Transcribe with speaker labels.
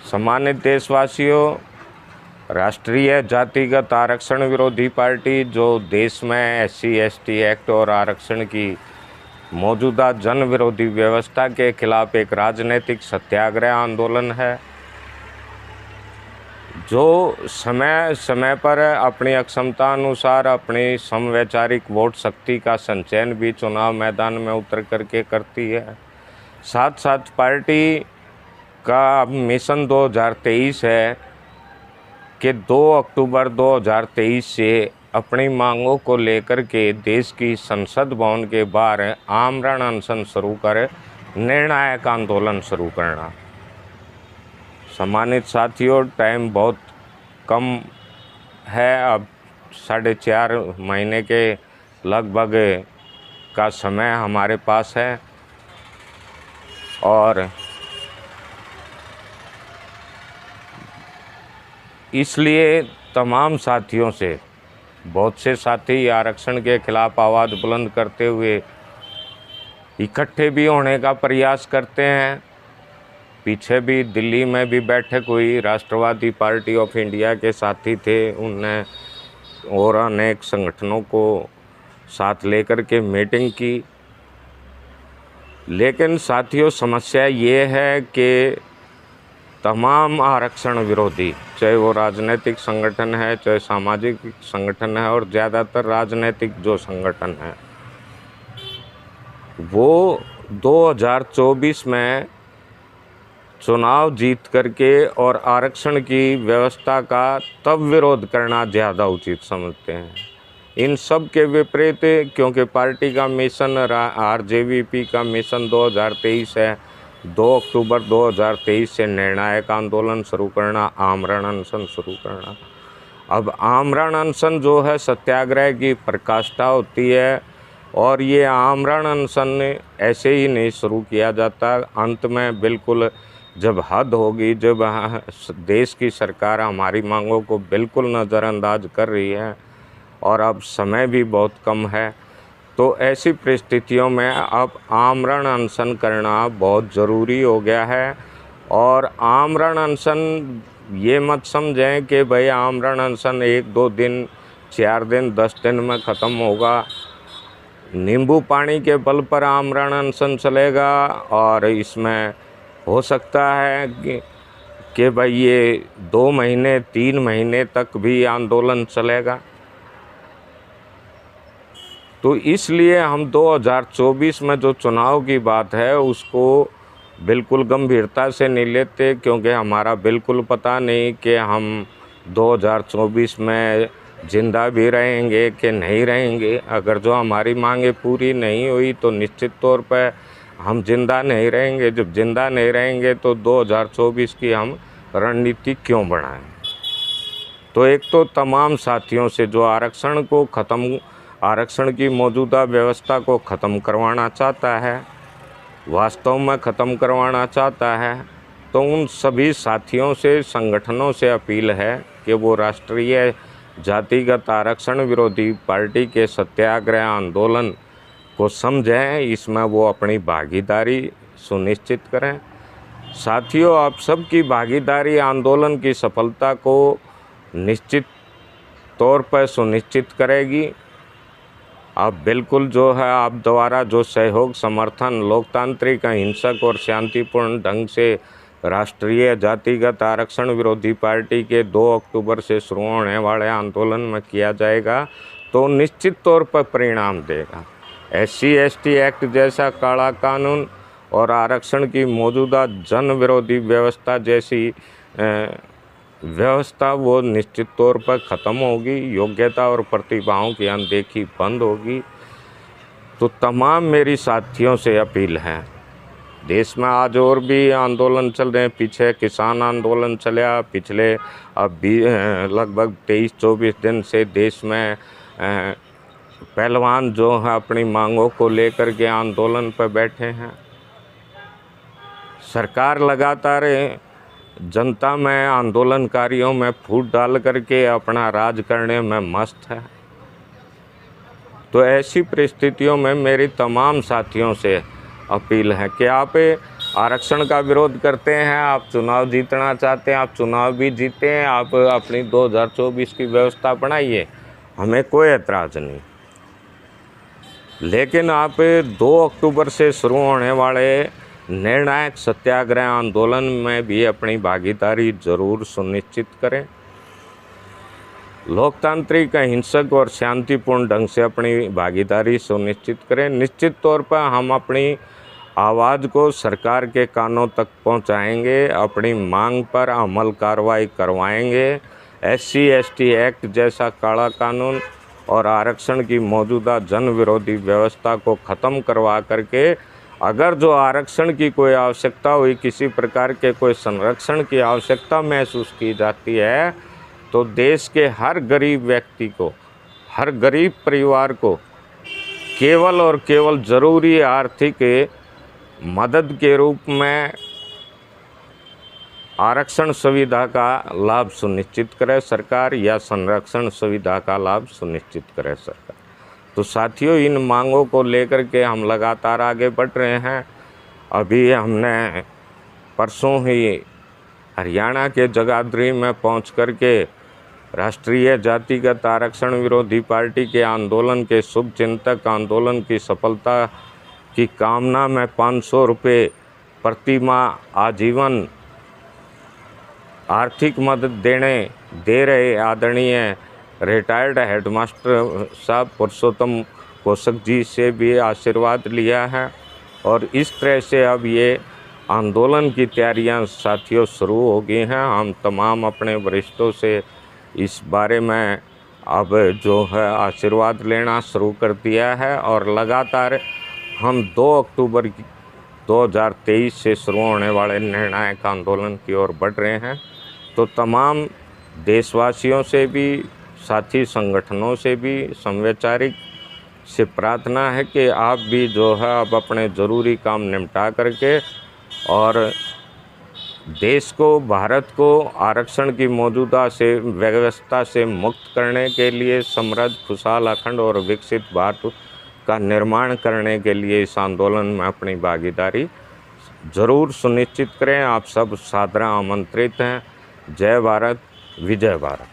Speaker 1: सम्मानित देशवासियों, राष्ट्रीय जातिगत आरक्षण विरोधी पार्टी जो देश में SC/ST एक्ट और आरक्षण की मौजूदा जन विरोधी व्यवस्था के खिलाफ एक राजनीतिक सत्याग्रह आंदोलन है, जो समय समय पर अपनी अक्षमता अनुसार अपनी समवैचारिक वोट शक्ति का संचयन भी चुनाव मैदान में उतर करके करती है। साथ साथ पार्टी का मिशन 2023 है कि 2 अक्टूबर 2023 से अपनी मांगों को लेकर के देश की संसद भवन के बाहर आमरण अनशन शुरू कर निर्णायक आंदोलन शुरू करना। सम्मानित साथियों, टाइम बहुत कम है, अब 4.5 महीने के लगभग का समय हमारे पास है और इसलिए तमाम साथियों से, बहुत से साथी आरक्षण के खिलाफ आवाज़ बुलंद करते हुए इकट्ठे भी होने का प्रयास करते हैं। पीछे भी दिल्ली में भी बैठक हुई, राष्ट्रवादी पार्टी ऑफ इंडिया के साथी थे, उनने और अनेक संगठनों को साथ लेकर के मीटिंग की। लेकिन साथियों, समस्या ये है कि तमाम आरक्षण विरोधी, चाहे वो राजनीतिक संगठन है, चाहे सामाजिक संगठन है और ज़्यादातर राजनीतिक जो संगठन है, वो 2024 में चुनाव जीत करके और आरक्षण की व्यवस्था का तब विरोध करना ज़्यादा उचित समझते हैं। इन सब के विपरीत, क्योंकि पार्टी का मिशन RJVP का मिशन 2023 है, 2 अक्टूबर 2023 से निर्णायक आंदोलन शुरू करना, आमरण अनशन शुरू करना। अब आमरण अनशन जो है सत्याग्रह की प्रकाष्ठा होती है और ये आमरण अनशन ऐसे ही नहीं शुरू किया जाता। अंत में बिल्कुल जब हद होगी, जब देश की सरकार हमारी मांगों को बिल्कुल नज़रअंदाज कर रही है और अब समय भी बहुत कम है, तो ऐसी परिस्थितियों में अब आमरण अनशन करना बहुत ज़रूरी हो गया है। और आमरण अनशन ये मत समझें कि भाई आमरण अनशन 1-2 दिन, 4 दिन, 10 दिन में ख़त्म होगा। नींबू पानी के बल पर आमरण अनशन चलेगा और इसमें हो सकता है कि भाई ये 2 महीने, 3 महीने तक भी आंदोलन चलेगा। तो इसलिए हम 2024 में जो चुनाव की बात है उसको बिल्कुल गंभीरता से नहीं लेते, क्योंकि हमारा बिल्कुल पता नहीं कि हम 2024 में ज़िंदा भी रहेंगे कि नहीं रहेंगे। अगर जो हमारी मांगें पूरी नहीं हुई तो निश्चित तौर पर हम ज़िंदा नहीं रहेंगे। जब ज़िंदा नहीं रहेंगे तो 2024 की हम रणनीति क्यों बनाएं। तो एक तो तमाम साथियों से जो आरक्षण की मौजूदा व्यवस्था को ख़त्म करवाना चाहता है, वास्तव में ख़त्म करवाना चाहता है, तो उन सभी साथियों से, संगठनों से अपील है कि वो राष्ट्रीय जातिगत आरक्षण विरोधी पार्टी के सत्याग्रह आंदोलन को समझें, इसमें वो अपनी भागीदारी सुनिश्चित करें। साथियों, आप सबकी भागीदारी आंदोलन की सफलता को निश्चित तौर पर सुनिश्चित करेगी। आप बिल्कुल जो है आप द्वारा जो सहयोग, समर्थन, लोकतांत्रिक, अहिंसक और शांतिपूर्ण ढंग से राष्ट्रीय जातिगत आरक्षण विरोधी पार्टी के 2 अक्टूबर से शुरू होने वाले आंदोलन में किया जाएगा तो निश्चित तौर पर परिणाम देगा। SC/ST एक्ट जैसा काला कानून और आरक्षण की मौजूदा जन विरोधी व्यवस्था जैसी व्यवस्था वो निश्चित तौर पर ख़त्म होगी। योग्यता और प्रतिभाओं की अनदेखी बंद होगी। तो तमाम मेरी साथियों से अपील है, देश में आज और भी आंदोलन चल रहे हैं। पीछे किसान आंदोलन चला, पिछले अब भी लगभग 23-24 दिन से देश में पहलवान जो है अपनी मांगों को लेकर के आंदोलन पर बैठे हैं। सरकार लगातार जनता में, आंदोलनकारियों में फूट डाल करके अपना राज करने में मस्त है। तो ऐसी परिस्थितियों में मेरी तमाम साथियों से अपील है कि आप आरक्षण का विरोध करते हैं, आप चुनाव जीतना चाहते हैं, आप चुनाव भी जीते हैं, आप अपनी 2024 की व्यवस्था बनाइए, हमें कोई एतराज़ नहीं। लेकिन आप 2 अक्टूबर से शुरू होने वाले निर्णायक सत्याग्रह आंदोलन में भी अपनी भागीदारी जरूर सुनिश्चित करें। लोकतांत्रिक, अहिंसक और शांतिपूर्ण ढंग से अपनी भागीदारी सुनिश्चित करें। निश्चित तौर पर हम अपनी आवाज़ को सरकार के कानों तक पहुंचाएंगे, अपनी मांग पर अमल कार्रवाई करवाएंगे। SC/ST एक्ट जैसा काला कानून और आरक्षण की मौजूदा जन विरोधी व्यवस्था को ख़त्म करवा करके अगर जो आरक्षण की कोई आवश्यकता हुई, किसी प्रकार के कोई संरक्षण की आवश्यकता महसूस की जाती है, तो देश के हर गरीब व्यक्ति को, हर गरीब परिवार को केवल और केवल ज़रूरी आर्थिक मदद के रूप में आरक्षण सुविधा का लाभ सुनिश्चित करे सरकार, या संरक्षण सुविधा का लाभ सुनिश्चित करे सरकार। तो साथियों, इन मांगों को लेकर के हम लगातार आगे बढ़ रहे हैं। अभी हमने परसों ही हरियाणा के जगाधरी में पहुंच कर के राष्ट्रीय जातिगत आरक्षण विरोधी पार्टी के आंदोलन के शुभचिंतक आंदोलन की सफलता की कामना में 500 रुपये प्रति माह आजीवन आर्थिक मदद दे रहे आदरणीय रिटायर्ड हेडमास्टर साहब पुरुषोत्तम कोशक जी से भी आशीर्वाद लिया है। और इस तरह से अब ये आंदोलन की तैयारियां साथियों शुरू हो गई हैं। हम तमाम अपने वरिष्ठों से इस बारे में अब जो है आशीर्वाद लेना शुरू कर दिया है और लगातार हम 2 अक्टूबर 2023 से शुरू होने वाले निर्णायक आंदोलन की ओर बढ़ रहे हैं। तो तमाम देशवासियों से भी, साथी संगठनों से भी समवैचारिक से प्रार्थना है कि आप भी जो है अब अपने ज़रूरी काम निपटा करके और देश को, भारत को आरक्षण की मौजूदा से व्यवस्था से मुक्त करने के लिए समृद्ध, खुशहाल, अखंड और विकसित भारत का निर्माण करने के लिए इस आंदोलन में अपनी भागीदारी जरूर सुनिश्चित करें। आप सब सादर आमंत्रित हैं। जय भारत, विजय भारत।